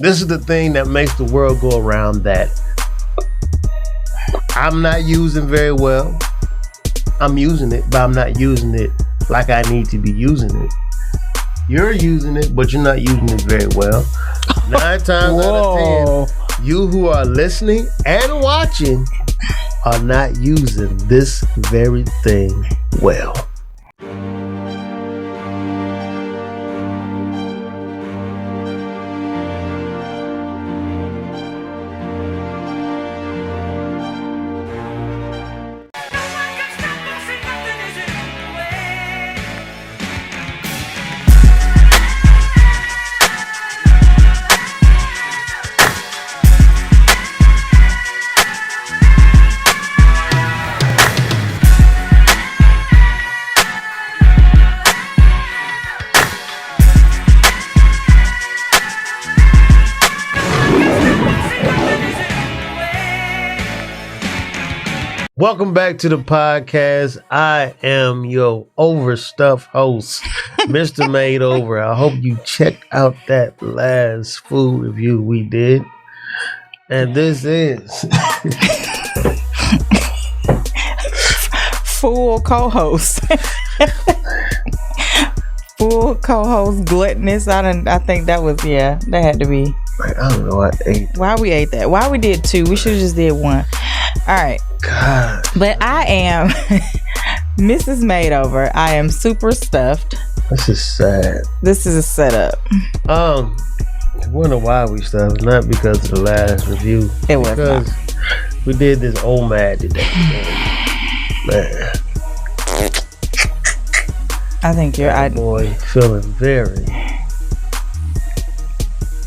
This is the thing that makes the world go around that I'm not using very well. I'm using it, but I'm not using it like I need to be using it. You're using it, but you're not using it very well. 9 times out of 10, you who are listening and watching are not using this very thing well. Welcome back to the podcast. I am your overstuffed host, Mr. Made Over. I hope you checked out that last food review we did. And this is full co-host. Full co-host gluttonous. I think that was, that had to be. I don't know. I ate. Why we ate that? Why we did 2? We should have just did 1. All right. God. But I am Mrs. Made Over. I am super stuffed. This is sad. This is a setup. I wonder why we stuffed. Not because of the last review. It was because not. We did this OMAD today. Man. I think you're boy feeling very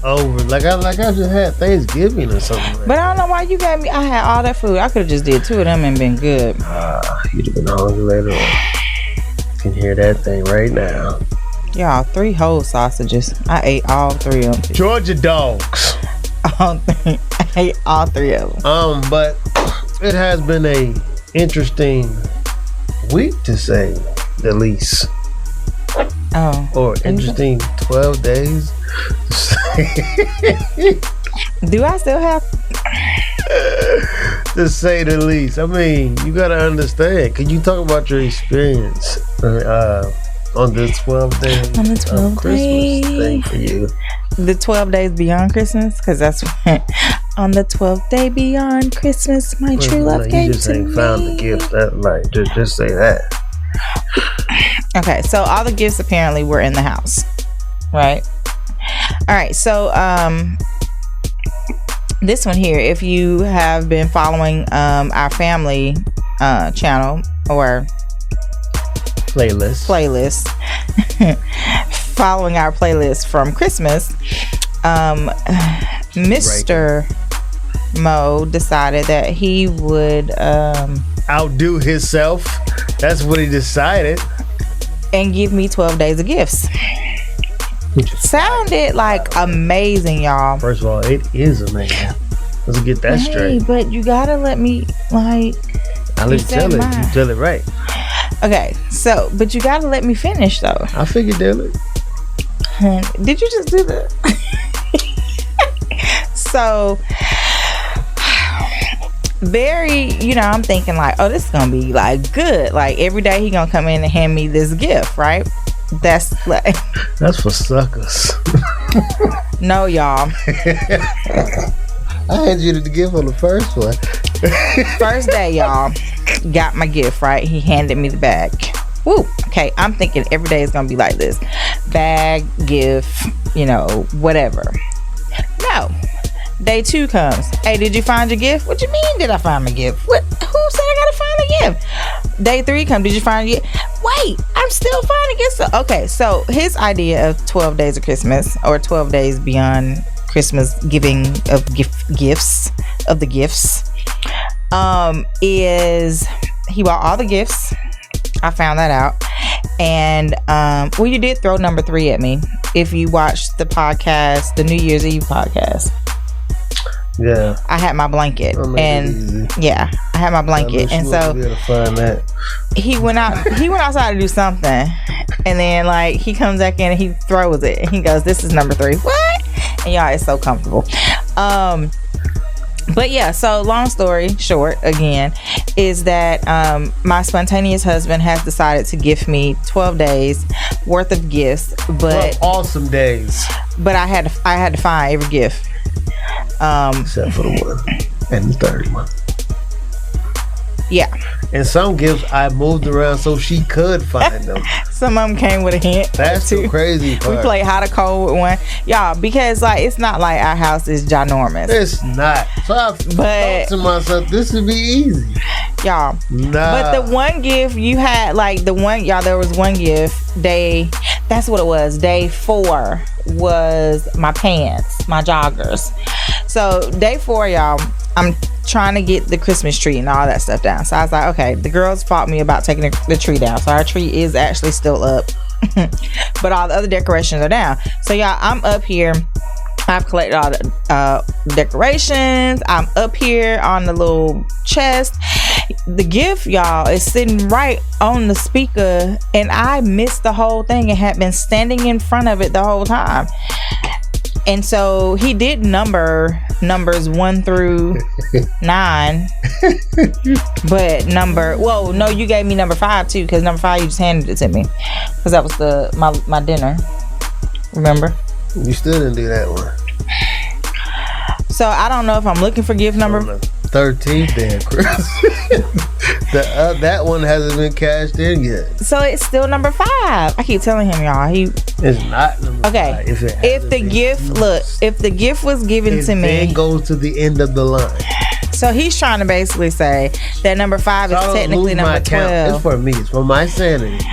over. Like I just had Thanksgiving or something. But I don't know why you gave me. I had all that food. I could have just did 2 of them and been good. You'd have been hungry later on. Can hear that thing right now. Y'all, 3 whole sausages. I ate all 3 of them. Georgia dogs. I ate all 3 of them. But it has been a interesting week to say the least. Oh. Or interesting 12 days. Do I still have to say the least? I mean, you gotta understand. Can you talk about your experience on the 12 days on the 12 Christmas thing for you? The 12 days beyond Christmas, because that's when on the 12th day beyond Christmas, my true love gave to me. You just ain't found the gift. That like just say that. Okay, so all the gifts apparently were in the house, right? All right, so this one here, if you have been following our family channel or playlist following our playlist from Christmas, Mr. Mo decided that he would outdo himself. That's what he decided. And give me 12 days of gifts. Sounded like amazing, y'all. First of all, it is amazing. Let's get that straight. But you gotta let me, like, I'll let you tell it. You tell it right. Okay, so, but you gotta let me finish, though. I figured, Dylan. Did you just do that? So, very, I'm thinking like, oh, this is gonna be like good. Like every day he gonna come in and hand me this gift, right? That's for suckers. No, y'all. I handed you the gift on the first one. First day, y'all, got my gift, right? He handed me the bag. Woo. Okay, I'm thinking every day is gonna be like this. Bag, gift, whatever. No. Day 2 comes. Hey, did you find your gift? What you mean, did I find my gift? What? Who said I gotta find a gift? Day 3 comes. Did you find your gift? Wait, I'm still finding gifts. Okay, so his idea of 12 days of Christmas or 12 days beyond Christmas giving of gifts is he bought all the gifts. I found that out. And you did throw number 3 at me if you watched the podcast, the New Year's Eve podcast. Yeah, I had my blanket, and I had my blanket, and so he went outside to do something, and then like he comes back in and he throws it, and he goes, "This is number 3." What? And y'all, it's so comfortable. But yeah, so long story short, again, is that my spontaneous husband has decided to gift me 12 days worth of gifts. But awesome days. But I had to find every gift. Except for the one and the third one. Yeah. And some gifts I moved around so she could find them. Some of them came with a hint. That's the crazy part. We played hot or cold with one. Y'all, because like it's not like our house is ginormous. It's not. So I thought to myself, this would be easy. Y'all. Nah. But the one gift you had, like the one, y'all, there was one gift. That's what it was. Day 4 was my pants, my joggers. So day 4, y'all, I'm trying to get the Christmas tree and all that stuff down. So I was like, okay, the girls fought me about taking the tree down. So our tree is actually still up. But all the other decorations are down. So y'all, I'm up here. I've collected all the decorations. I'm up here on the little chest. The gift, y'all, is sitting right on the speaker, and I missed the whole thing and had been standing in front of it the whole time. And so he did numbers 1 through 9. But you gave me number 5 too, because number 5 you just handed it to me, because that was my dinner. Remember? You still didn't do that one. So I don't know if I'm looking for gift number 13th day of Christmas. That one hasn't been cashed in yet. So it's still number 5. I keep telling him, y'all. It's not number 5. If the gift was given to me, then goes to the end of the line. So he's trying to basically say that number 5 is technically number 12. It's for me. It's for my sanity.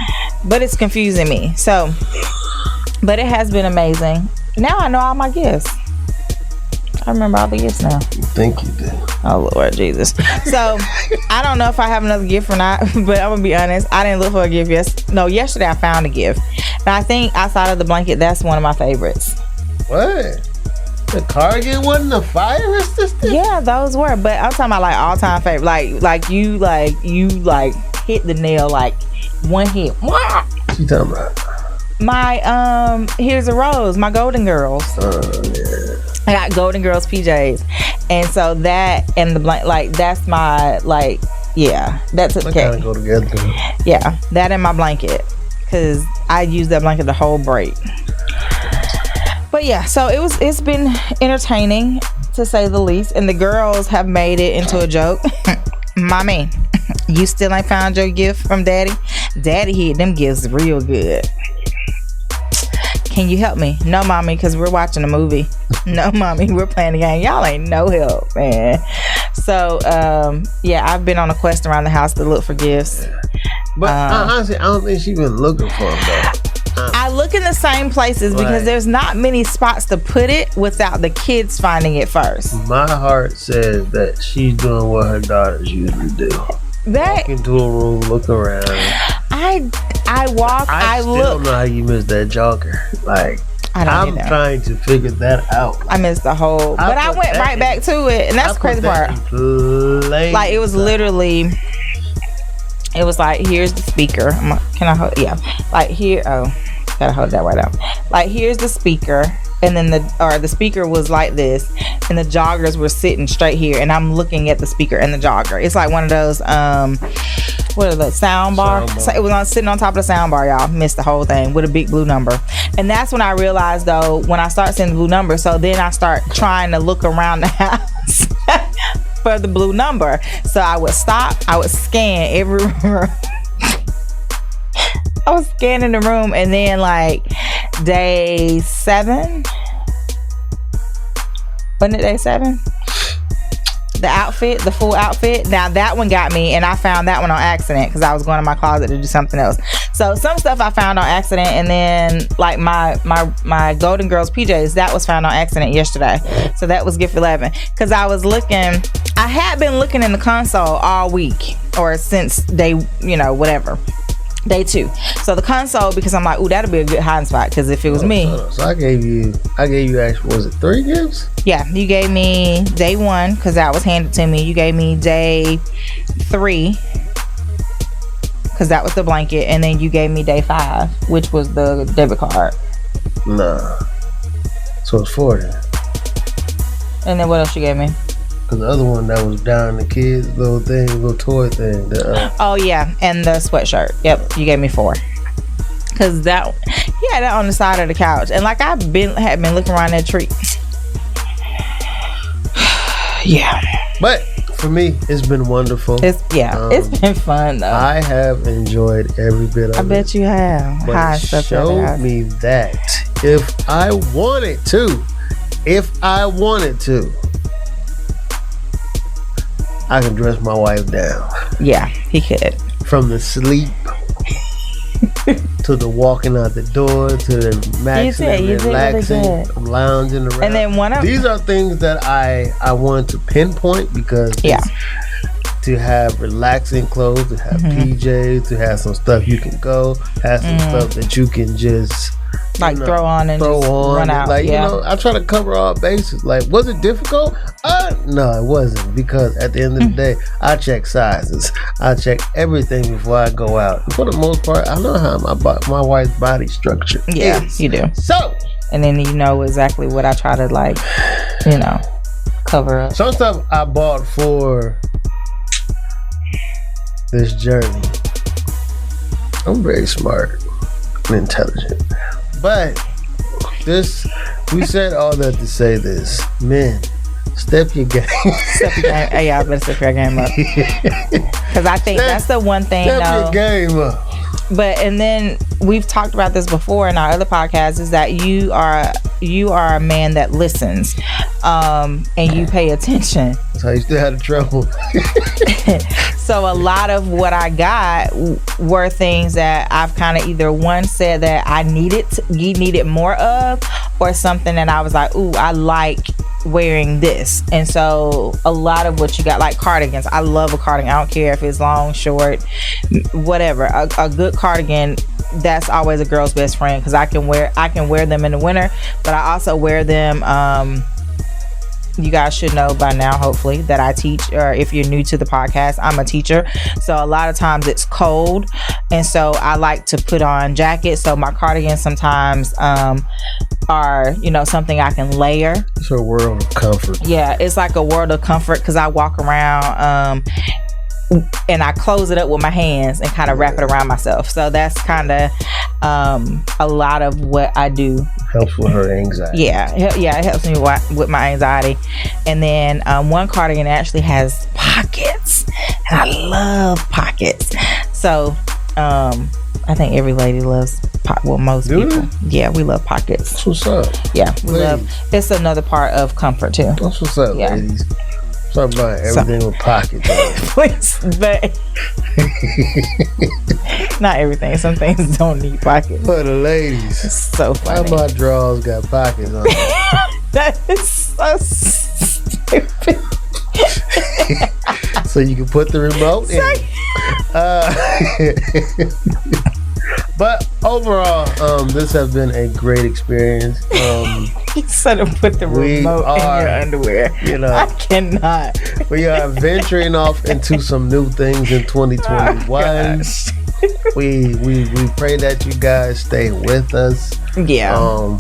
But it's confusing me. So, but it has been amazing. Now I know all my gifts. I remember all the gifts now. You think you do? Oh Lord Jesus. So I don't know if I have another gift or not, but I'm gonna be honest, I didn't look for a gift yesterday I found a gift. And I think outside of the blanket, that's one of my favorites. What? The Cardigan wasn't the fire resistant? Yeah, those were. But I'm talking about like all time favorite. Like you hit the nail like one hit. What you talking about? My Here's a Rose, my Golden Girls. Yeah. I got Golden Girls PJs, and so that and the blanket, like that's my that's okay. Kind of go together. Yeah, that and my blanket, because I used that blanket the whole break. But yeah, so it's been entertaining to say the least, and the girls have made it into a joke. Mommy, you still ain't found your gift from Daddy? Daddy hid them gifts real good. Can you help me? No, Mommy, because we're watching a movie. No, Mommy, we're playing a game. Y'all ain't no help, man. So, I've been on a quest around the house to look for gifts. But honestly, I don't think she's been looking for them, though. I look in the same places because there's not many spots to put it without the kids finding it first. My heart says that she's doing what her daughters usually do. Walk into a room, look around. I look. I don't know how you missed that jogger. Like, I'm trying to figure that out. I missed the whole, but I went right back to it, and that's the crazy part. Like, it was literally, it was like, here's the speaker. Can I hold? Yeah. Like here. Oh, gotta hold that right out. Like, here's the speaker, and then the speaker was like this, and the joggers were sitting straight here, and I'm looking at the speaker and the jogger. It's like one of those what are the sound bar? So it was sitting on top of the sound bar, y'all. Missed the whole thing with a big blue number. And that's when I realized, though, when I start seeing the blue number, so then I start trying to look around the house for the blue number. So I would stop, I would scan every room. I was scanning the room, and then like day 7, wasn't it day 7? The outfit, the full outfit. Now that one got me, and I found that one on accident because I was going to my closet to do something else. So some stuff I found on accident, and then like my Golden Girls PJs, that was found on accident yesterday. So that was gift 11 because I was looking. I had been looking in the console all week, or since day, whatever. Day 2. So the console, because I'm like, ooh, that'll be a good hiding spot. Because if it was me, so I gave you actually, was it 3 gifts? Yeah, you gave me day 1 because that was handed to me. You gave me day 3 because that was the blanket, and then you gave me day 5, which was the debit card. Nah. So it's 40. And then what else you gave me? Cause the other one that was down the kids little thing, little toy thing. Oh yeah, and the sweatshirt. Yep, you gave me 4. Cause that he had that on the side of the couch, and like had been looking around that tree. Yeah. But for me, it's been wonderful. It's been fun though. I have enjoyed every bit of it. I bet you have. But it showed me that if I wanted to, I can dress my wife down. Yeah, he could. From the sleep to the walking out the door to the maxing and relaxing, really lounging around. And then these are things that I wanted to pinpoint because to have relaxing clothes, to have PJs, to have some stuff you can go, have some stuff that you can just throw on and run out. Like, you know, I try to cover all bases. Like, was it difficult? No, it wasn't, because at the end of the day, I check sizes. I check everything before I go out. For the most part, I know how my wife's body structure is. You do. So, and then you know exactly what I try to cover up. Some stuff I bought for this journey. I'm very smart and intelligent. But we said all that to say this. Men, step your game. Step your game. Hey, y'all better step your game up. Because I think that's the one thing. Step your game up. But, and then we've talked about this before in our other podcasts, is that you are a man that listens, and you pay attention. That's how you still had the trouble. So a lot of what I got were things that I've kind of either said that you needed more of, or something that I was like, ooh, I like wearing this. And so a lot of what you got, like cardigans, I love a cardigan. I don't care if it's long, short, whatever. A good cardigan, that's always a girl's best friend, because I can wear them in the winter, but I also wear them you guys should know by now, hopefully, that I teach, or if you're new to the podcast, I'm a teacher. So a lot of times it's cold, and so I like to put on jackets. So my cardigans sometimes are, something I can layer. It's a world of comfort. Yeah, it's like a world of comfort, because I walk around and I close it up with my hands and kind of wrap it around myself. So that's kind of a lot of what I do. Helps with her anxiety. Yeah, it helps me with my anxiety. And then one cardigan actually has pockets, and I love pockets. So I think every lady loves most people. Yeah, we love pockets. That's what's up. Yeah, we love. It's another part of comfort too. That's what's up, ladies. Talk about everything with pockets. Please, but not everything. Some things don't need pockets. For the ladies. It's so funny. How my drawers got pockets on them? That is so stupid. So you can put the remote in. But overall, this has been a great experience. You said to put the remote in your underwear. I cannot. We are venturing off into some new things in 2021. We pray that you guys stay with us. Yeah.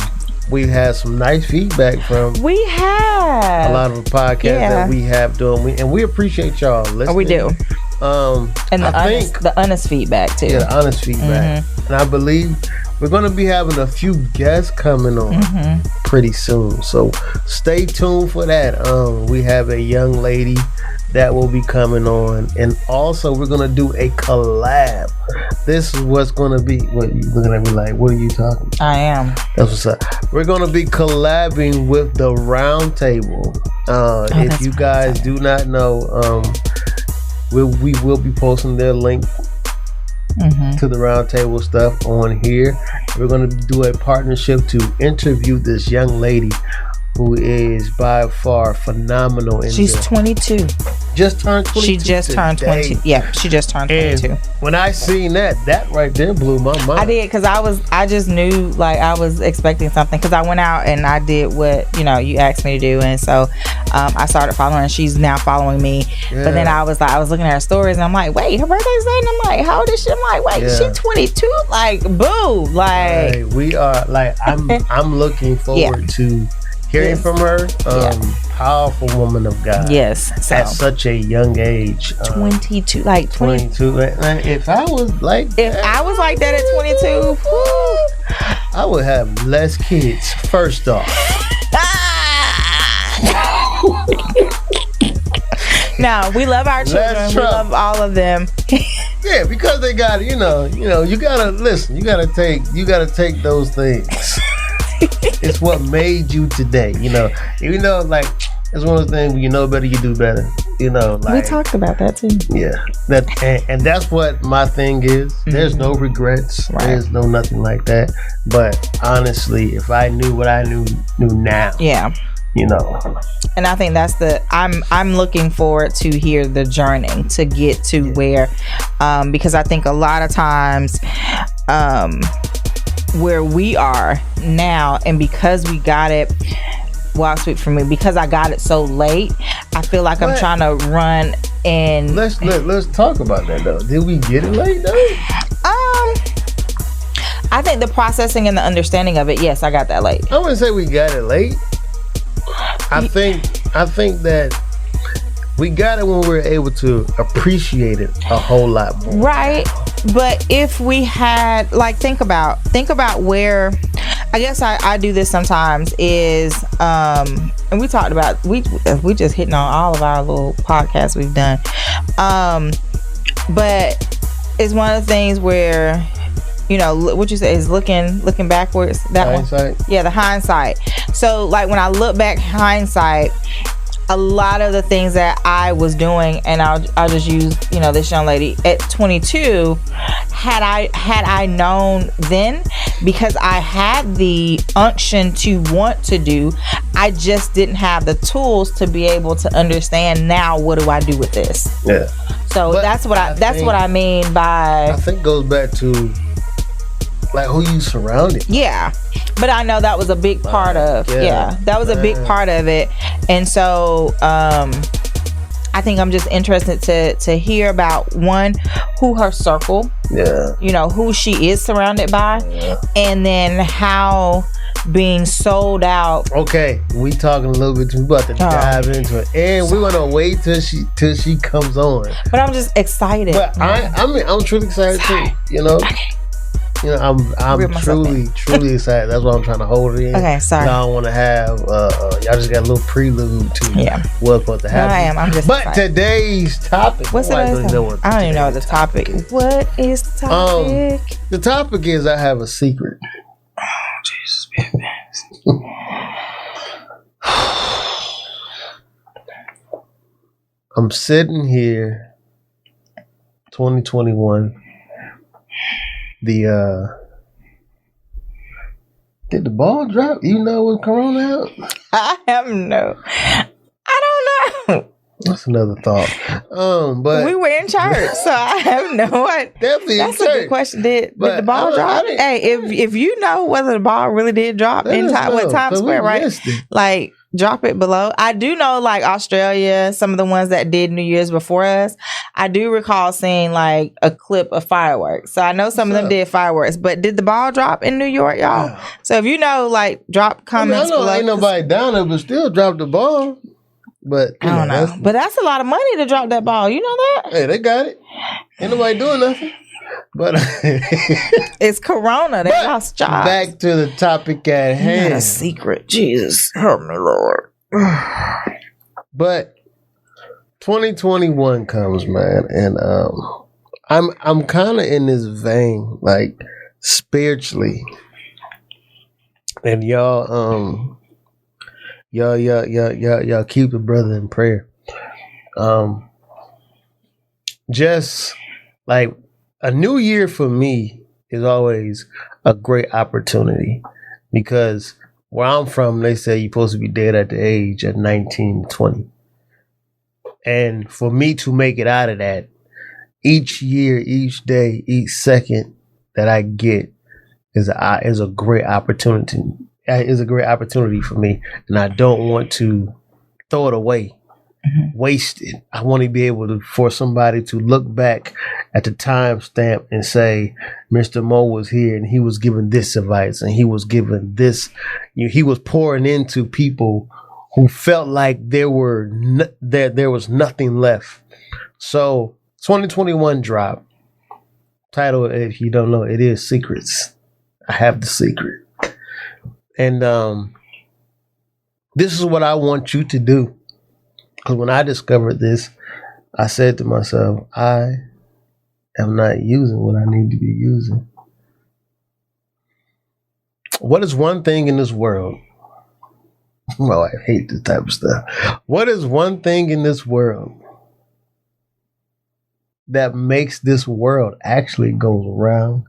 We had some nice feedback from a lot of the podcasts that we have doing, and we appreciate y'all listening. Oh, we do. And the honest feedback too. Yeah, the honest feedback. And I believe we're going to be having a few guests coming on pretty soon. So stay tuned for that. We have a young lady that will be coming on, and also we're going to do a collab. This is what's going to be. What you looking at me like? What are you talking about? I am. That's what's up. We're going to be collabing with the Round Table. If you guys do not know, we will be posting their link to the Round Table stuff on here. We're going to do a partnership to interview this young lady who is by far phenomenal. She's 22. just turned 22. She just turned 20. Yeah, she just turned 22. And when I seen that right there blew my mind. I did, because I just knew, like, I was expecting something, because I went out and I did what, you know, you asked me to do. And so I started following her. She's now following me. Yeah. But then I was looking at her stories and I'm like, wait, her birthday's late? And I'm like, how old is she? I'm like, wait, she's 22? Like, boo. Like, right. We are, like, I'm looking forward to hearing from her. Powerful woman of God. Yes. So, at such a young age. 22. Like 22. If I was like that at 22, I would have less kids, first off. No, we love our children. We love all of them. Yeah, because they got, you gotta listen. You gotta take those things. It's what made you today. Even though, like, it's one of those things when you know better, you do better. Like, we talked about that too. Yeah, and that's what my thing is. Mm-hmm. There's no regrets. Right. There's no nothing like that. But honestly, if I knew what I knew now, yeah. And I think that's I'm looking forward to hear the journey to get to where, because I think a lot of times, where we are now, and because we got it, well, I'll speak for me, because I got it so late, I feel like I'm trying to run and let's talk about that though. Did we get it late though? I think the processing and the understanding of it, yes, I got that late. I wouldn't say we got it late. I think that we got it when we were able to appreciate it a whole lot more. Right. But if we had, like, think about where, I guess I do this sometimes is, and we talked about, we just hitting on all of our little podcasts we've done. But it's one of the things where, what you say is looking backwards. That hindsight. Yeah, the hindsight. So, like, when I look back hindsight, a lot of the things that I was doing, and I'll just use, this young lady at 22, had I known then, because I had the unction to want to do, I just didn't have the tools to be able to understand, now what do I do with this? Yeah. So that's what I mean by, I think goes back to, like, who you surrounded. Yeah. But I know that was a big part of, that was a big part of it. And so, I think I'm just interested to hear about, one, who her circle, who she is surrounded by, and then how being sold out. Okay, we talking a little bit. We about to dive into it, and we're gonna wait till she comes on. But I'm just excited. But I'm truly excited too. Okay. I'm truly excited. That's why I'm trying to hold it in. Okay, sorry. I don't want to have y'all just got a little prelude to what's about to happen. I am. I'm just excited. Today's topic. What's I don't even know the topic. What is the topic? The topic is, I have a secret. Oh, Jesus, baby. I'm sitting here, 2021. Did the ball drop? With Corona out? I don't know. That's another thought. But we were in church, so I have no idea. Definitely, that's a good question. Did the ball drop? Hey, if you know whether the ball really did drop in Times Square, right? Like, drop it below. I do know, like, Australia, some of the ones that did New Year's before us, I do recall seeing, like, a clip of fireworks. So I know some of them did fireworks, but did the ball drop in New York, y'all? Yeah. So if you know, like, drop comments below. Ain't nobody down there, but still drop the ball. But I don't know. But that's a lot of money to drop that ball. You know that? Hey, they got it. Ain't nobody doing nothing. But it's Corona. They lost jobs. Back to the topic at hand. Not a secret. Jesus, help me, Lord. But 2021 comes, man, and I'm kind of in this vein, like, spiritually, and y'all keep the brother in prayer. Just like, a new year for me is always a great opportunity, because where I'm from, they say you're supposed to be dead at the age of 19 to 20. And for me to make it out of that, each year, each day, each second that I get is a great opportunity. Is a great opportunity for me, and I don't want to throw it away, waste it. I want to be able for somebody to look back at the timestamp and say, Mr. Mo was here and he was giving this advice and he was giving this. He was pouring into people who felt like there was nothing left. So 2021 drop. Title, if you don't know, it is Secrets. I have the secret. And this is what I want you to do. Because when I discovered this, I said to myself, I am not using what I need to be using. What is one thing in this world? Well, I hate this type of stuff. What is one thing in this world that makes this world actually go round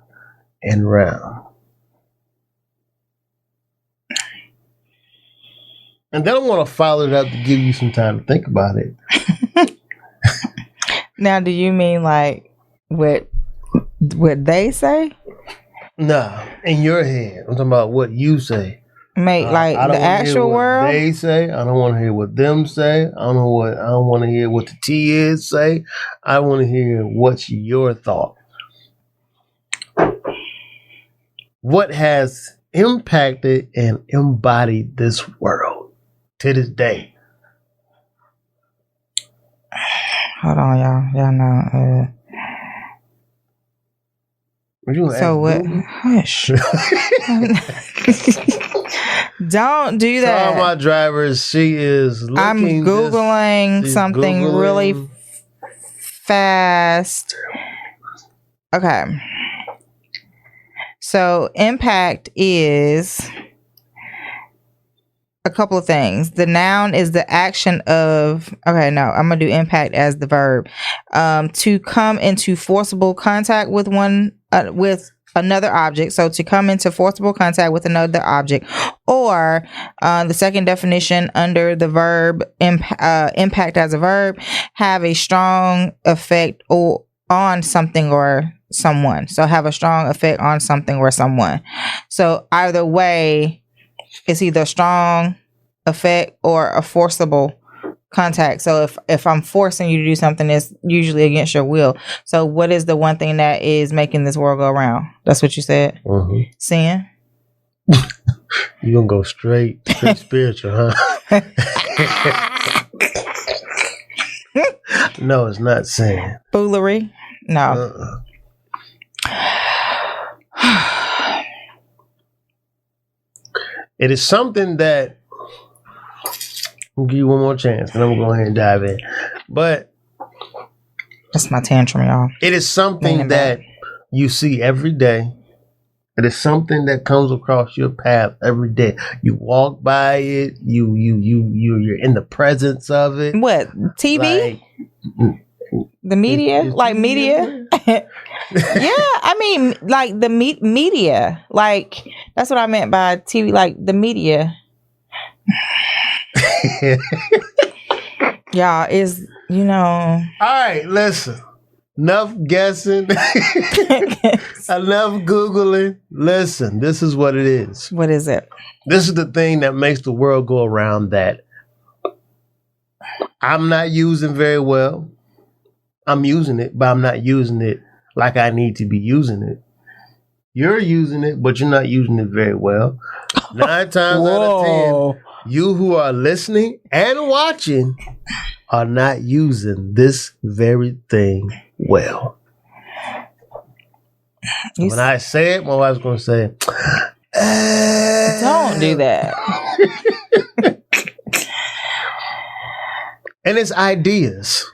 and round? And then I want to follow it up to give you some time to think about it. Now, do you mean like what they say? Nah, in your head. I'm talking about what you say. Like the actual world? They say. I don't want to hear what them say. I don't want to hear what the T is say. I want to hear what's your thought. What has impacted and embodied this world to this day? Hold on, y'all. Y'all know. So what? Hush. Don't do that. Tell my drivers, she is looking. I'm Googling something really fast. Okay. So impact is a couple of things. The noun is the action of, okay, no, I'm going to do impact as the verb. To come into forcible contact with with another object. So to come into forcible contact with another object, or the second definition under the verb impact as a verb, have a strong effect on something or someone. So have a strong effect on something or someone. So either way, it's either a strong effect or a forcible contact. So if I'm forcing you to do something, it's usually against your will. So what is the one thing that is making this world go around? That's what you said? Mm-hmm. Sin? You gonna go straight spiritual, huh? No, it's not sin. Foolery? No. It is something that, I'll give you one more chance, and I'm going to go ahead and dive in. But that's my tantrum, y'all. It is something that you see every day. It is something that comes across your path every day. You walk by it. You're in the presence of it. What? TV? The media? Like media? Yeah, I mean, like the media. Like, that's what I meant by TV, like the media. Y'all, is, all right, listen. Enough guessing. Enough Googling. Listen, this is what it is. What is it? This is the thing that makes the world go around that I'm not using very well. I'm using it, but I'm not using it like I need to be using it. You're using it, but you're not using it very well. 9 times out of 10, you who are listening and watching are not using this very thing well. When I say it, my wife's going to say, don't do that. And it's ideas.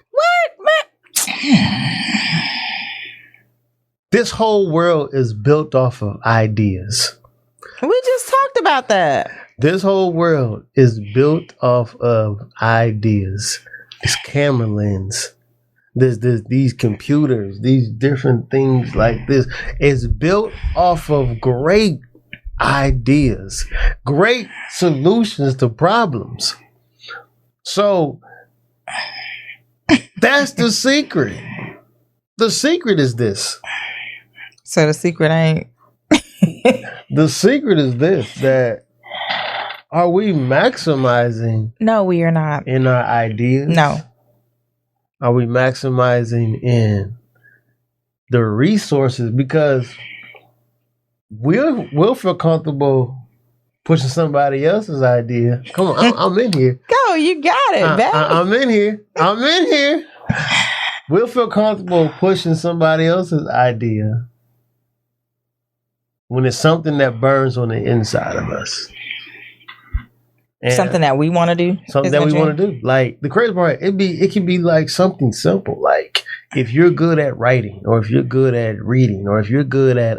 This whole world is built off of ideas. We just talked about that. This whole world is built off of ideas. It's camera lens. There's these computers, these different things like this. It's built off of great ideas, great solutions to problems. So That's the secret. The secret is this. So the secret ain't. The secret is this, that are we maximizing? No, we are not. In our ideas? No. Are we maximizing in the resources? Because we'll feel comfortable pushing somebody else's idea. Come on, I'm in here. Go, you got it, baby. I'm in here. We'll feel comfortable pushing somebody else's idea when it's something that burns on the inside of us. And something that we want to do. Something that we want to do. Like, the crazy part, it can be like something simple. Like, if you're good at writing, or if you're good at reading, or if you're good at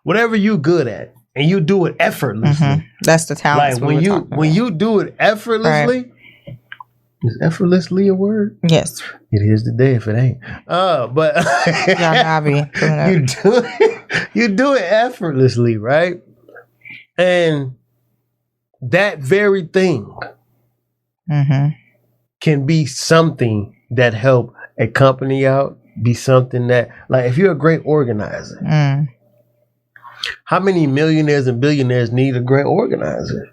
whatever you're good at, and you do it effortlessly. Mm-hmm. That's the talent. Like, when you do it effortlessly, right. Is effortlessly a word? Yes. It is today if it ain't. But you do it effortlessly, right? And that very thing can be something that help a company out, be something that, like, if you're a great organizer, how many millionaires and billionaires need a great organizer?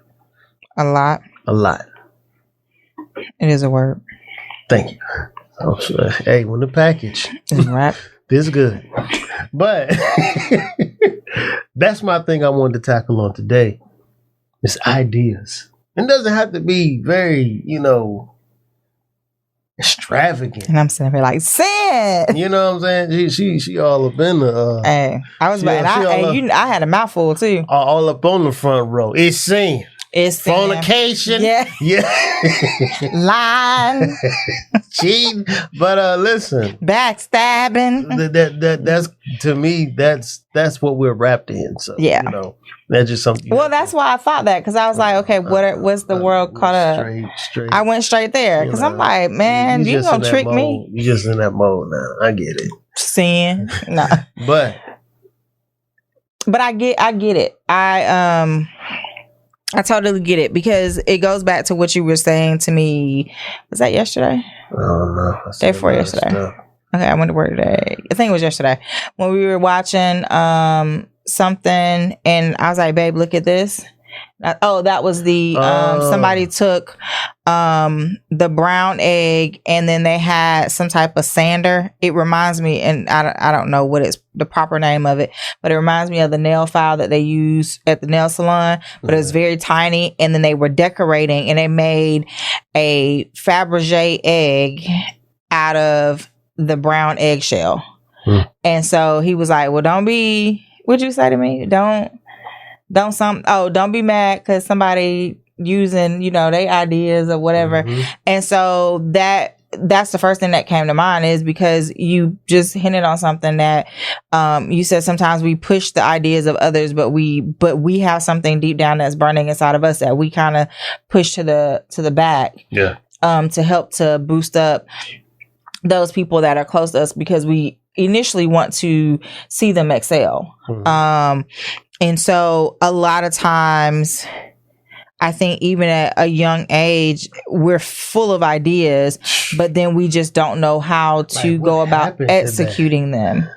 A lot. It is a word. Thank you. Oh, sure. Hey, when the package is wrapped, this good. But that's my thing I wanted to tackle on today. It's ideas. It doesn't have to be very, extravagant. And I'm sitting here like, sin. You know what I'm saying? She all up in the. Hey, I was about, I had a mouthful too. All up on the front row. It's sin. It's fornication. Yeah. Lying. Cheating. But listen. Backstabbing. That's, to me, that's what we're wrapped in. So, yeah. That's just something. Well, that's why I thought that, because I was like, okay, what's the world caught up? Straight. I went straight there because I'm like, man, you gonna trick me? You just in that mode now. I get it. Sin. No. But I get it. I totally get it, because it goes back to what you were saying to me. Was that yesterday? I don't know. Day before yesterday. Okay, I went to work today. I think it was yesterday when we were watching something, and I was like, babe, look at this. That was the somebody took the brown egg, and then they had some type of sander. It reminds me, and I don't know what it's the proper name of it, but it reminds me of the nail file that they use at the nail salon, but it's very tiny. And then they were decorating, and they made a Fabergé egg out of the brown eggshell. And so he was like, well, don't be, what'd you say to me? Don't be mad because somebody using, their ideas or whatever. And so that's the first thing that came to mind, is because you just hinted on something that you said sometimes we push the ideas of others, but we have something deep down that's burning inside of us that we kind of push to the back. Yeah. To help to boost up those people that are close to us, because we initially want to see them excel. And so a lot of times, I think even at a young age, we're full of ideas, but then we just don't know how to go about executing them.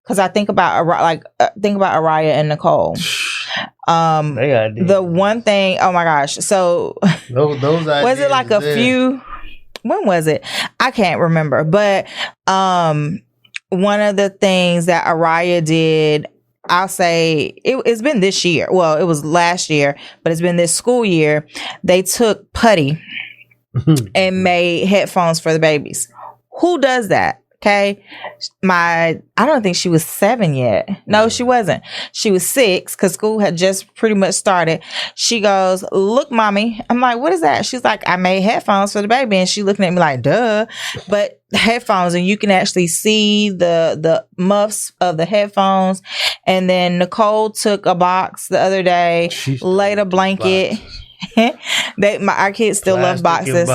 Because I think about Araya and Nicole. The one thing, oh my gosh. So those ideas, was it like a few? When was it? I can't remember. But one of the things that Araya did, I'll say it's been this year. Well, it was last year, but it's been this school year. They took putty and made headphones for the babies. Who does that? Okay. I don't think she was 7 yet. No, she wasn't. She was 6 because school had just pretty much started. She goes, look, mommy. I'm like, what is that? She's like, I made headphones for the baby. And she looking at me like, duh. But headphones, and you can actually see the muffs of the headphones. And then Nicole took a box the other day, laid a blanket. Our kids still love boxes.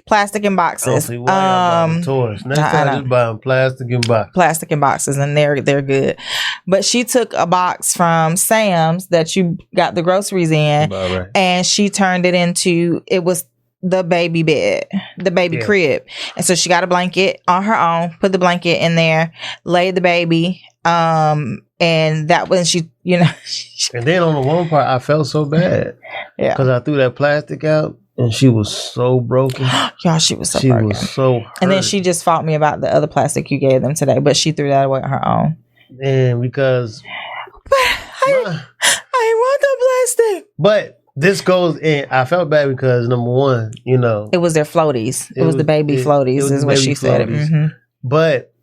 Plastic and boxes. Toys. Next time, just buy them plastic and boxes. Plastic and boxes, and they're good. But she took a box from Sam's that you got the groceries in, and she turned it into. It was the baby bed, the baby crib. And so she got a blanket on her own, put the blanket in there, laid the baby. And that when she, you know. And then on the one part, I felt so bad. Yeah. Because I threw that plastic out and she was so broken. Y'all, she was so broken. She was so hurt. And then she just fought me about the other plastic you gave them today, but she threw that away on her own. And because. But I want the plastic. But. This goes in. I felt bad because number one, you know, it was their floaties. It was the baby floaties, is what she said. Mm-hmm. But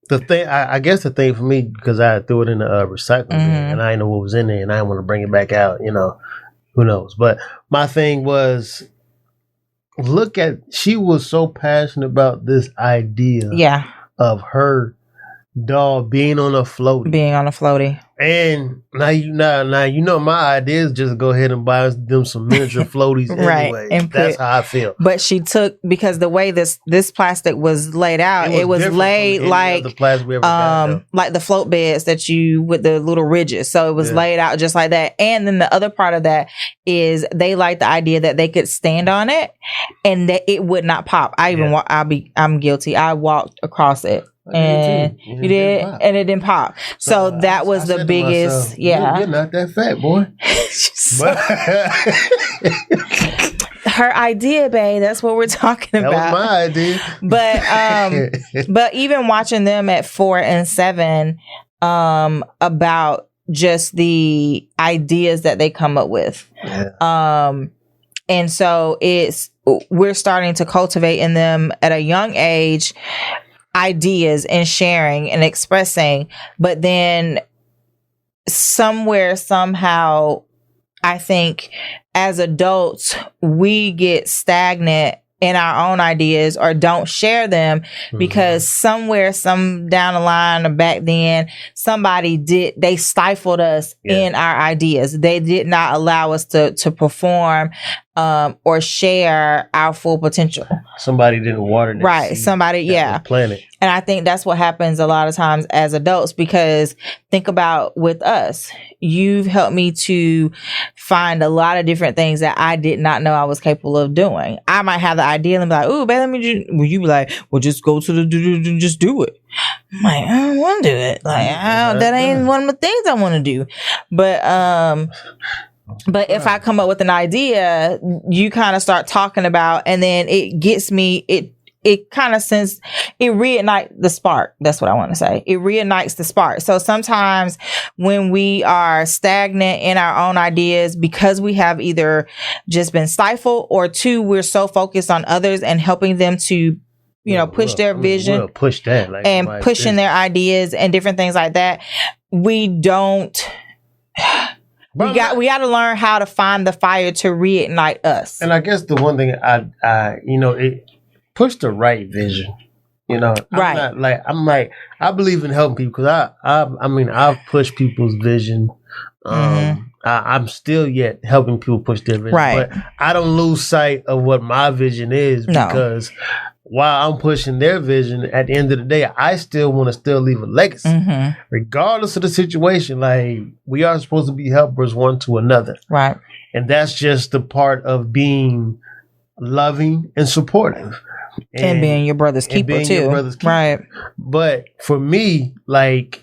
the thing, I guess the thing for me, because I threw it in the recycling bin and I didn't know what was in there, and I didn't want to bring it back out. You know, who knows? But my thing was, she was so passionate about this idea, of her doll being on a floaty. And now you know my idea is just go ahead and buy them some miniature floaties anyway. And that's how I feel. But she took, because the way this plastic was laid out, it was laid like like the float beds that you with the little ridges. So it was laid out just like that. And then the other part of that is they liked the idea that they could stand on it and that it would not pop. I'm guilty. I walked across it. And you did, and it didn't pop. So that was the biggest. You're not that fat, boy. Her idea, babe. That's what we're talking about. That was my idea. But even watching them at 4 and 7, about just the ideas that they come up with. And so we're starting to cultivate in them at a young age ideas and sharing and expressing, but then somehow I think as adults we get stagnant in our own ideas or don't share them because some down the line or back then they stifled us in our ideas. They did not allow us to perform or share our full potential. Somebody didn't water that right. Somebody, planet. And I think that's what happens a lot of times as adults, because think about with us, you've helped me to find a lot of different things that I did not know I was capable of doing. I might have the idea and be like, "Ooh, babe, let me do." Well, you be like, "Well, just go to just do it." I'm like, I don't want to do it. Like, that ain't one of the things I want to do. But if I come up with an idea, you kind of start talking about, and then it gets me, it kind of reignites the spark. That's what I want to say. It reignites the spark. So sometimes when we are stagnant in our own ideas because we have either just been stifled, or two, we're so focused on others and helping them to, push their vision, push that, and pushing their ideas and different things like that. We don't. We got to learn how to find the fire to reignite us. And I guess the one thing it push the right vision. I believe in helping people because I've pushed people's vision. I'm still yet helping people push their vision, but I don't lose sight of what my vision is because while I'm pushing their vision, at the end of the day, I still want to leave a legacy, regardless of the situation. Like, we are supposed to be helpers one to another, right? And that's just the part of being loving and supportive, and being your brother's keeper too, right? But for me, like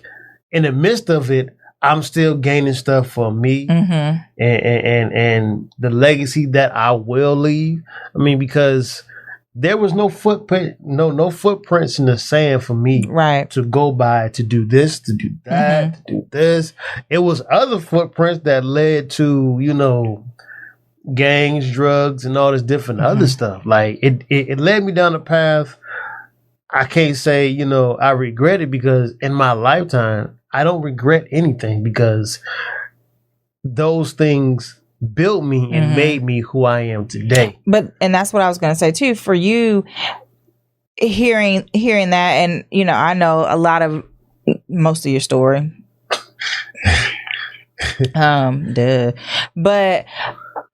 in the midst of it, I'm still gaining stuff for me, and the legacy that I will leave. I mean, because there was no footprint, no footprints in the sand for me, to go by, to do this, to do that, to do this. It was other footprints that led to, gangs, drugs, and all this different other stuff. Like it led me down a path. I can't say, I regret it, because in my lifetime, I don't regret anything, because those things built me and made me who I am today. And that's what I was going to say too. For you, hearing that, and I know most of your story. But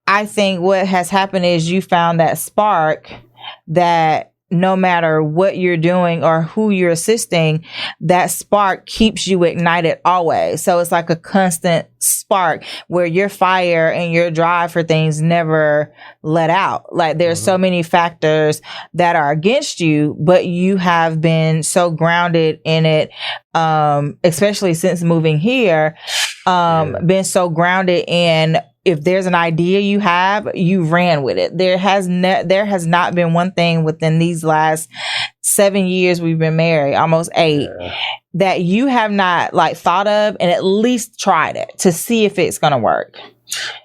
I think what has happened is you found that spark that no matter what you're doing or who you're assisting, that spark keeps you ignited always. So it's like a constant spark where your fire and your drive for things never let out. Like there's so many factors that are against you, but you have been so grounded in it, especially since moving here, been so grounded in, if there's an idea you have, you ran with it. There has not been one thing within these last 7 years we've been married, almost 8, that you have not like thought of and at least tried it to see if it's gonna work.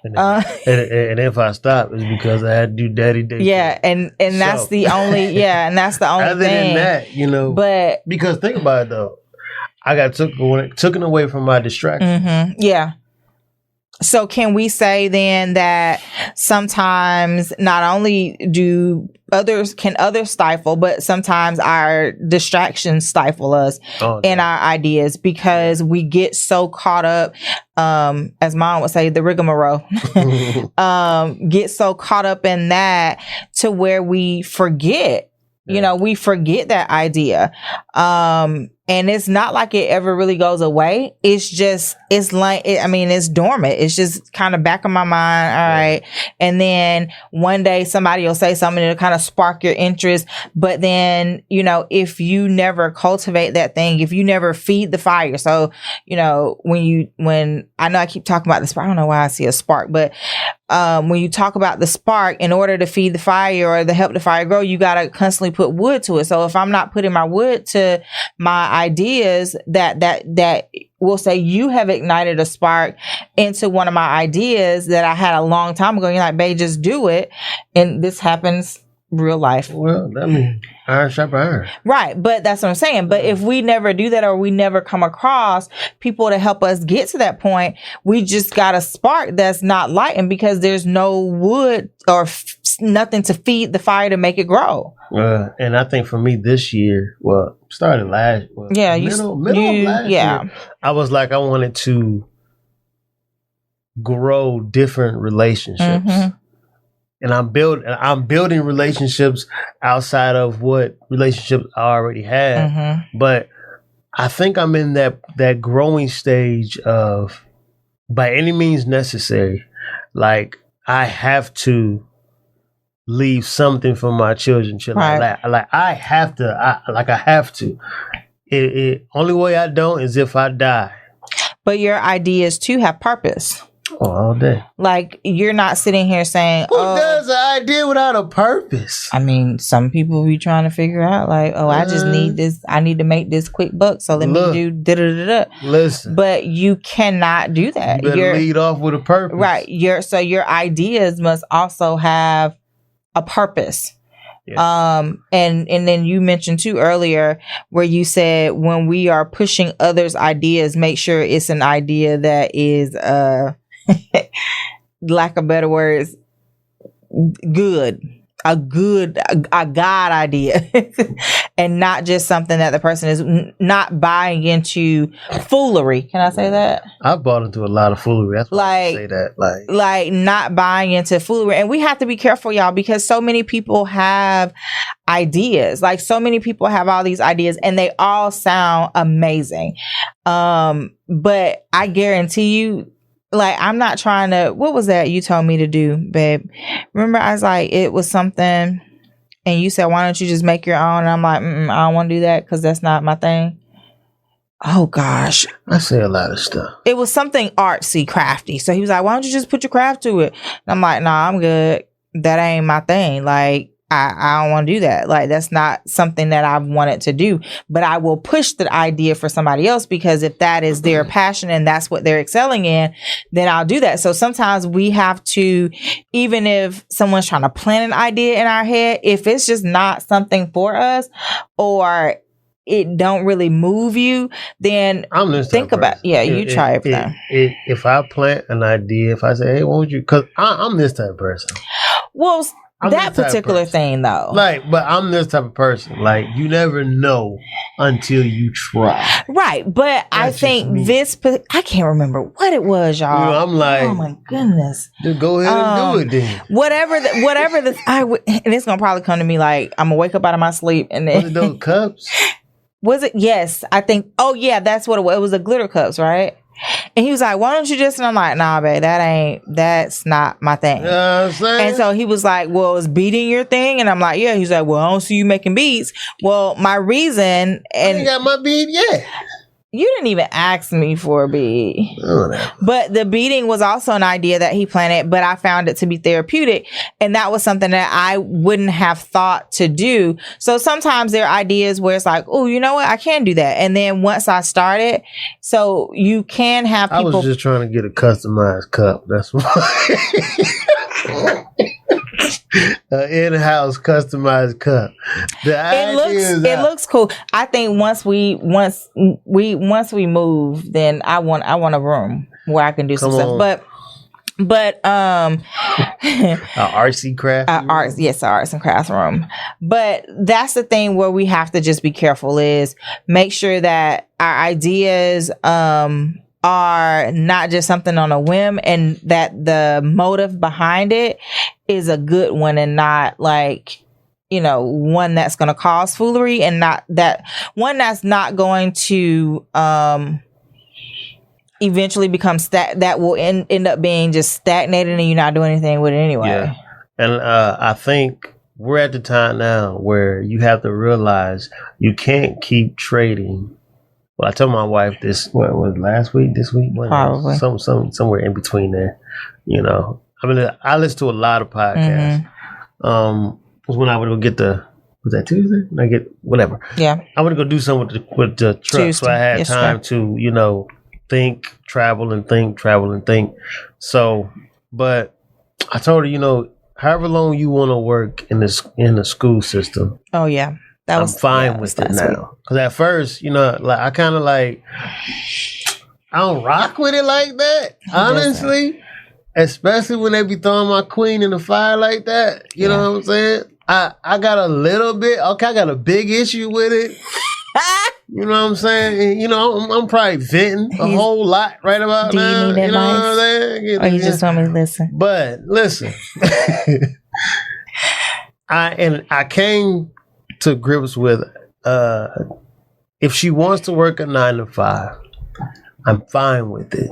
And if I stop, it's because I had to do daddy day. Yeah, and that's the only and that's the only other thing. than that, but because think about it though, I got taken away from my distraction. Yeah. So can we say then that sometimes not only can others stifle, but sometimes our distractions stifle us in our ideas because we get so caught up, as Mom would say, the rigmarole, get so caught up in that to where we forget, we forget that idea. And it's not like it ever really goes away. It's dormant. It's just kind of back of my mind. All right. And then one day somebody will say something that'll kind of spark your interest. But then, if you never cultivate that thing, if you never feed the fire. So, when I know I keep talking about the spark, I don't know why I see a spark, but when you talk about the spark, in order to feed the fire or to help the fire grow, you got to constantly put wood to it. So if I'm not putting my wood to my ideas, that will say you have ignited a spark into one of my ideas that I had a long time ago. You're like, babe, just do it. And this happens real life. Well, I mean, iron sharp iron. Right. But that's what I'm saying. But if we never do that, or we never come across people to help us get to that point, we just got a spark that's not lighting because there's no wood or nothing to feed the fire to make it grow. And I think for me this year, started last year. Middle of last year, I was like, I wanted to grow different relationships. And I'm building relationships outside of what relationships I already had. But I think I'm in that growing stage of, by any means necessary, like I have to leave something for my children. Right. I have to. It only way I don't is if I die. But your ideas too have purpose. All day. Like, you're not sitting here saying, who does an idea without a purpose? I mean, some people be trying to figure out, like, I just need this. I need to make this quick buck. So let me do da-da-da-da. Listen. But you cannot do that. You better lead off with a purpose. Right. So your ideas must also have a purpose. Yes. And then you mentioned too earlier where you said when we are pushing others' ideas, make sure it's an idea that is, lack of better words, a God idea, and not just something that the person is not buying into foolery. Can I say that? I've bought into a lot of foolery. That's why I say that. Like not buying into foolery. And we have to be careful, y'all, because so many people have ideas. Like, so many people have all these ideas and they all sound amazing. But I guarantee you, like, I'm not trying to, what was that you told me to do, babe? Remember, I was like, it was something, and you said, why don't you just make your own? And I'm like, I don't want to do that because that's not my thing. Oh, gosh. I say a lot of stuff. It was something artsy, crafty. So he was like, why don't you just put your craft to it? And I'm like, nah, I'm good. That ain't my thing. Like, I don't want to do that. Like, that's not something that I've wanted to do, but I will push the idea for somebody else, because if that is their passion and that's what they're excelling in, then I'll do that. So sometimes we have to, even if someone's trying to plant an idea in our head, if it's just not something for us, or it don't really move you, then think about, you try everything. If I plant an idea, if I say, hey, won't you, because I'm this type of person. Well, That particular thing, though. Like, but I'm this type of person. Like, you never know until you try. Right. But I think I can't remember what it was, y'all. You know, I'm like, oh my goodness. Just go ahead and do it then. And it's going to probably come to me like, I'm going to wake up out of my sleep. And then. Was it those cups? Was it? Yes. I think, that's what it was. It was the glitter cups, right? And he was like, why don't you just, and I'm like, nah, babe, that's not my thing. You know what I'm saying? And so he was like, well, is beating your thing? And I'm like, yeah. He's like, well, I don't see you making beats. Well, my reason, and I ain't got my beat yet. You didn't even ask me for a beat. Oh, but the beating was also an idea that he planted, but I found it to be therapeutic. And that was something that I wouldn't have thought to do. So sometimes there are ideas where it's like, oh, you know what? I can do that. And then once I started, so you can have people. I was just trying to get a customized cup. That's why. An in-house customized cup. It looks cool. I think once we move, then I want a room where I can do some stuff. But artsy craft. Arts and crafts room. But that's the thing where we have to just be careful is make sure that our ideas are not just something on a whim, and that the motive behind it is a good one and not like, one that's going to cause foolery, and not that one that's not going to eventually become that will end up being just stagnated and you're not doing anything with it anyway. Yeah. And I think we're at the time now where you have to realize you can't keep trading. Well, I told my wife this, what was last week, this week? Probably. Somewhere in between there. I mean, I listen to a lot of podcasts. Mm-hmm. Was when I would go get was that Tuesday? I get whatever. Yeah. I would go do something with the truck. Tuesday. So I had time to, think, travel and think. So, but I told her, however long you want to work in the school system. Oh, yeah. I'm fine with it now. Because at first, I kind of I don't rock with it like that, honestly. Especially when they be throwing my queen in the fire like that. You know what I'm saying? I got a little bit, I got a big issue with it. You know what I'm saying? And, I'm probably venting a whole lot right about now. Do you need advice? What I'm saying? Or you just want me to listen? But listen, I came to grips with if she wants to work a 9 to 5, I'm fine with it.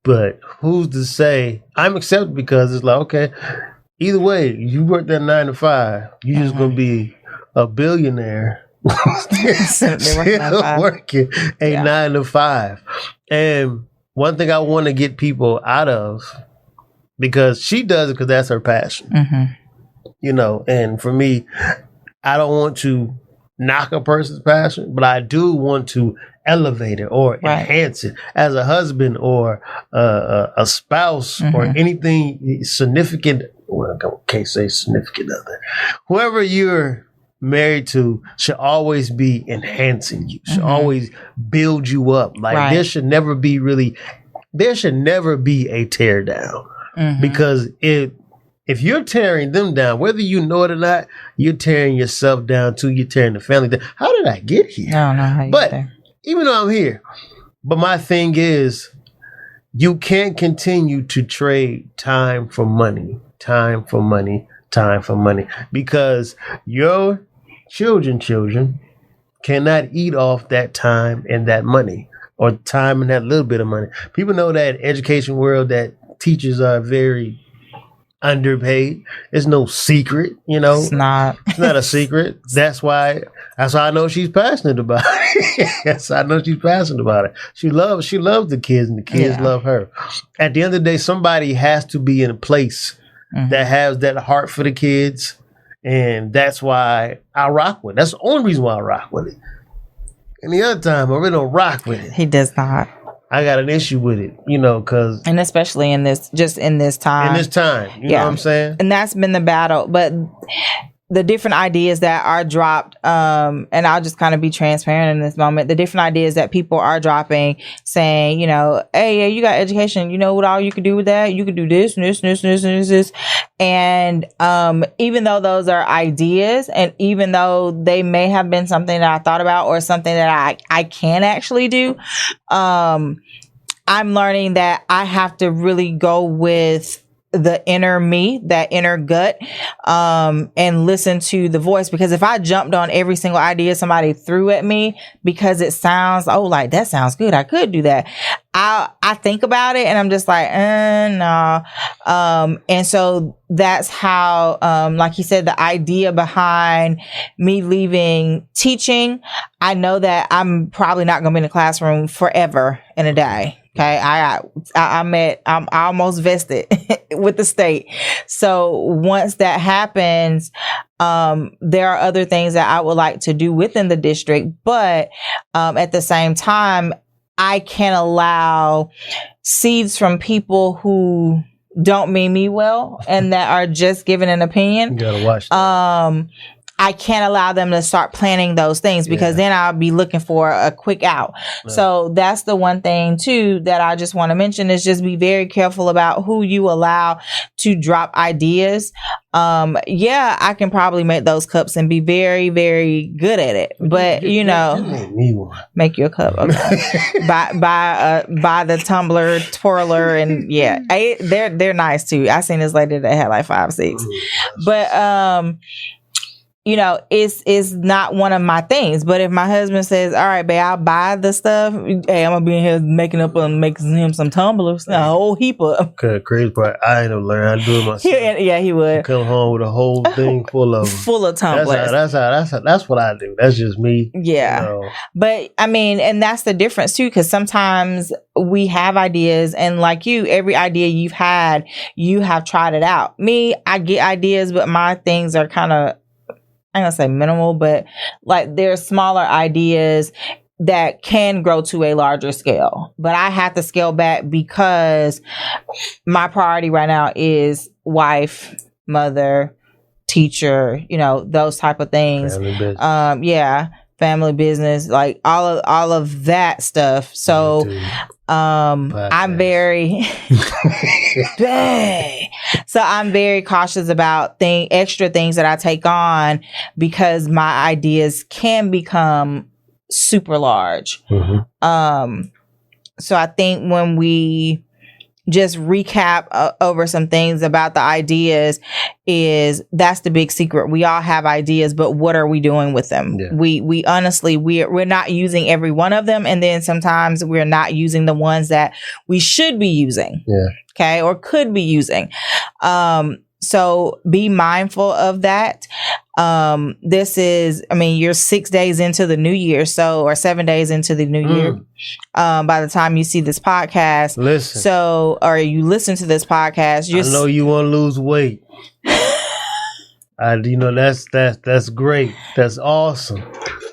But who's to say I'm accepted, because it's like, okay, either way, you work that 9 to 5, you're just gonna be a billionaire still working a 9 to 5. And one thing I want to get people out of, because she does it because that's her passion. Mm-hmm. And for me, I don't want to knock a person's passion, but I do want to elevate it or enhance it as a husband or a spouse or anything significant. Well, I can't say significant other. Whoever you're married to should always be enhancing you, should always build you up. Like there should never be a tear down, because if you're tearing them down, whether you know it or not, you're tearing yourself down too. You're tearing the family down. How did I get here? I don't know how you get there. Even though I'm here, but my thing is, you can't continue to trade time for money, because your children cannot eat off that time and that money, or time and that little bit of money. People know that in education world that teachers are very underpaid. It's no secret, It's not a secret. That's why I know she's passionate about it. Yes, I know she's passionate about it. She loves the kids, and the kids love her. At the end of the day, somebody has to be in a place that has that heart for the kids, and that's why I rock with it. That's the only reason why I rock with it. Any other time, I really don't rock with it. He does not. I got an issue with it, because... And especially in this time. You know what I'm saying? And that's been the battle. But the different ideas that are dropped, and I'll just kind of be transparent in this moment, the different ideas that people are dropping, saying, you know, hey, yeah, you got education, you know what all you could do with that? You could do this and this and this and this and this. And even though those are ideas, and even though they may have been something that I thought about or something that I can actually do, I'm learning that I have to really go with the inner me, that inner gut, and listen to the voice. Because if I jumped on every single idea somebody threw at me because it sounds, like that sounds good, I could do that, I think about it and I'm just like, no. And so that's how, like you said, the idea behind me leaving teaching, I know that I'm probably not going to be in the classroom forever in a day. Okay. I'm almost vested with the state. So once that happens, there are other things that I would like to do within the district, but, at the same time, I can't allow seeds from people who don't mean me well and that are just giving an opinion. You gotta watch that. I can't allow them to start planning those things because then I'll be looking for a quick out. Yeah. So that's the one thing too that I just want to mention is just be very careful about who you allow to drop ideas. I can probably make those cups and be very, very good at it, but you know, make you a cup. Okay. buy the tumbler, twirler, and they're nice too. I seen this lady that had like 5, 6, but, you know, it's not one of my things. But if my husband says, all right, babe, I'll buy the stuff. Hey, I'm going to be in here making him some tumblers. A whole heap of them. Okay, crazy part. I ain't learn how to do it myself. He would. Come home with a whole thing full of them. Full of tumblers. That's what I do. That's just me. Yeah. You know. But I mean, and that's the difference too, because sometimes we have ideas and like you, every idea you've had, you have tried it out. Me, I get ideas, but my things are kind of, I'm going to say minimal, but like there's smaller ideas that can grow to a larger scale. But I have to scale back because my priority right now is wife, mother, teacher, you know, those type of things. Family business. Family business, like all of that stuff. So I'm very so I'm very cautious about extra things that I take on because my ideas can become super large. Mm-hmm. So I think when we just recap over some things about the ideas that's the big secret. We all have ideas, but what are we doing with them? Yeah. We honestly, we're not using every one of them. And then sometimes we're not using the ones that we should be using. Yeah. Okay. Or could be using. So be mindful of that. You're 6 days into the new year, or 7 days into the new year. By the time you see this podcast, or you listen to this podcast, I know you want to lose weight. That's great. That's awesome.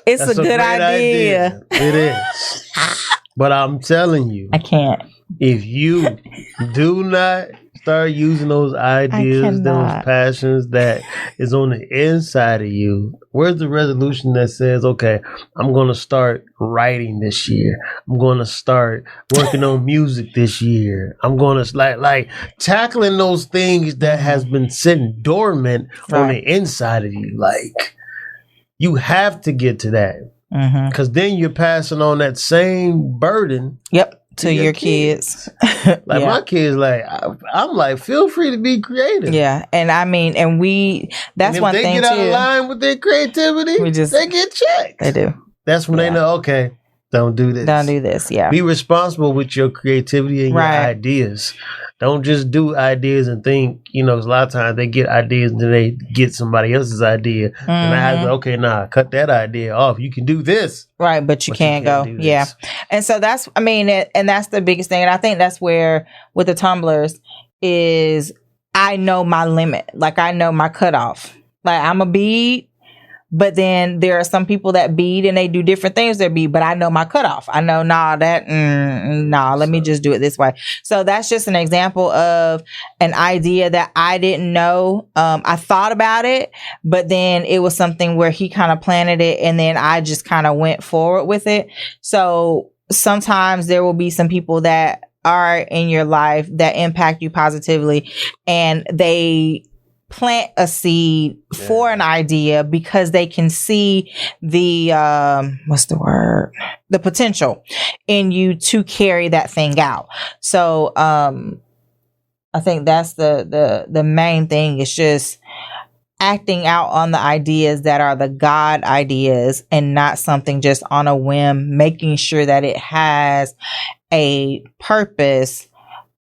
It's a good idea. It is. But I'm telling you, I can't. If you do not start using those ideas, those passions that is on the inside of you, where's the resolution that says, okay, I'm going to start writing this year. I'm going to start working on music this year. I'm going to like tackling those things that has been sitting dormant on the inside of you. Like, you have to get to that. Because then you're passing on that same burden. Yep. To your kids. Like my kids, like, I'm like, feel free to be creative. Yeah. And I mean, that's one thing too. If they get out of line with their creativity, they get checked. They do. That's when they know, okay, don't do this. Don't do this. Yeah. Be responsible with your creativity and your ideas. Don't just do ideas and think, because a lot of times they get ideas and then they get somebody else's idea. Mm-hmm. And I have to, cut that idea off. You can do this. Right, but you can't go. Yeah. And so that's the biggest thing. And I think that's where, with the tumblers, is I know my limit. Like, I know my cutoff. Like, I'm a bead, But then there are some people that bead and they do different things that bead, but I know my cutoff. I know, let me just do it this way. So that's just an example of an idea that I didn't know. I thought about it, but then it was something where he kind of planted it and then I just kind of went forward with it. So sometimes there will be some people that are in your life that impact you positively and they plant a seed for an idea because they can see the the potential in you to carry that thing out. So I think that's the main thing. It's just acting out on the ideas that are the God ideas and not something just on a whim, making sure that it has a purpose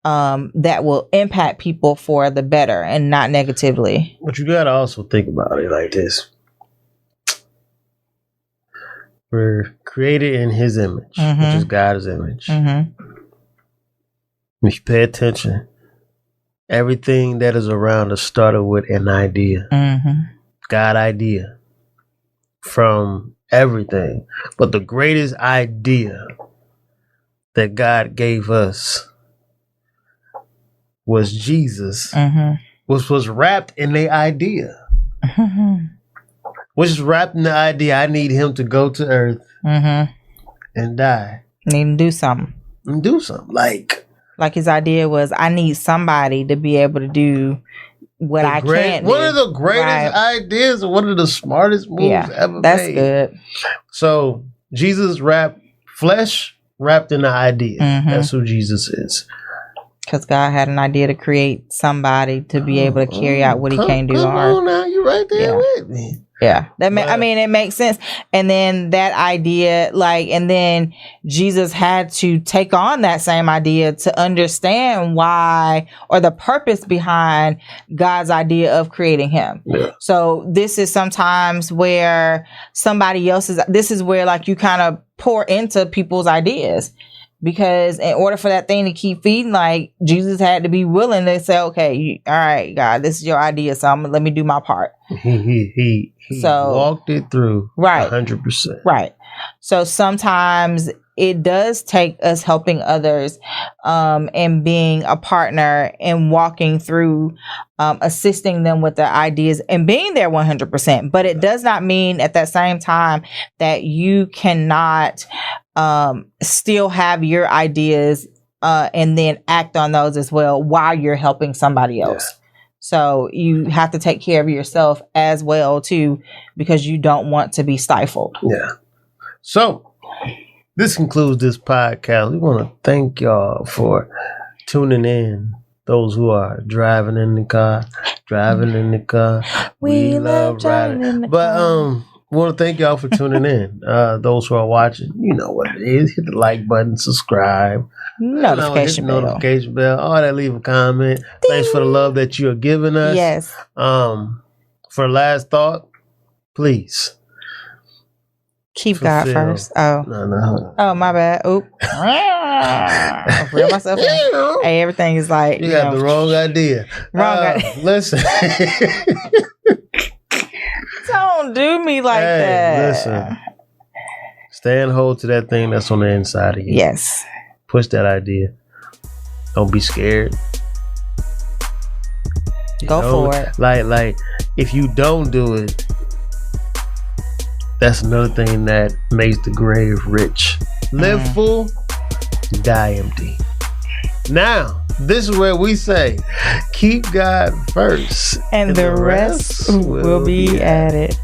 that will impact people for the better and not negatively. But you gotta also think about it like this. We're created in his image, which is God's image. If you pay attention, everything that is around us started with an idea. God idea. From everything. But the greatest idea that God gave us was Jesus, which was wrapped in the idea. Which is wrapped in the idea I need him to go to earth and die. Need to do something. And do something. Like his idea was, I need somebody to be able to do what I can't do. One of the greatest ideas and one of the smartest moves ever that's made. Good. So Jesus wrapped in the idea. That's who Jesus is. Because God had an idea to create somebody to be able to carry out what he can't do on earth. Now, you're right there with me. Yeah. It makes sense. And then that idea, and then Jesus had to take on that same idea to understand why or the purpose behind God's idea of creating him. Yeah. So this is sometimes where this is where you kind of pour into people's ideas. Because in order for that thing to keep feeding, Jesus had to be willing to say, okay, all right, God, this is your idea, so let me do my part. He walked it through 100%. Right. So sometimes it does take us helping others and being a partner and walking through, assisting them with their ideas and being there 100%. But it does not mean at that same time that you cannot still have your ideas and then act on those as well while you're helping somebody else. Yeah. So you have to take care of yourself as well too, because you don't want to be stifled. Yeah. So this concludes this podcast. We want to thank y'all for tuning in. Those who are driving in the car. We love driving in the car. We want to thank y'all for tuning in. Those who are watching, you know what it is. Hit the like button, subscribe. Notification bell. All that, leave a comment. Ding. Thanks for the love that you are giving us. Yes. For last thought, please. Keep God first. Oh. No. Oh, my bad. Oop. Reel myself in. Hey, everything is you got the wrong idea. Listen. Don't do me like that. Listen. Stay and hold to that thing that's on the inside of you. Yes. Push that idea. Don't be scared. Go for it. Like, if you don't do it, that's another thing that makes the grave rich. Live full, die empty. Now, this is where we say, keep God first. And the rest will be added.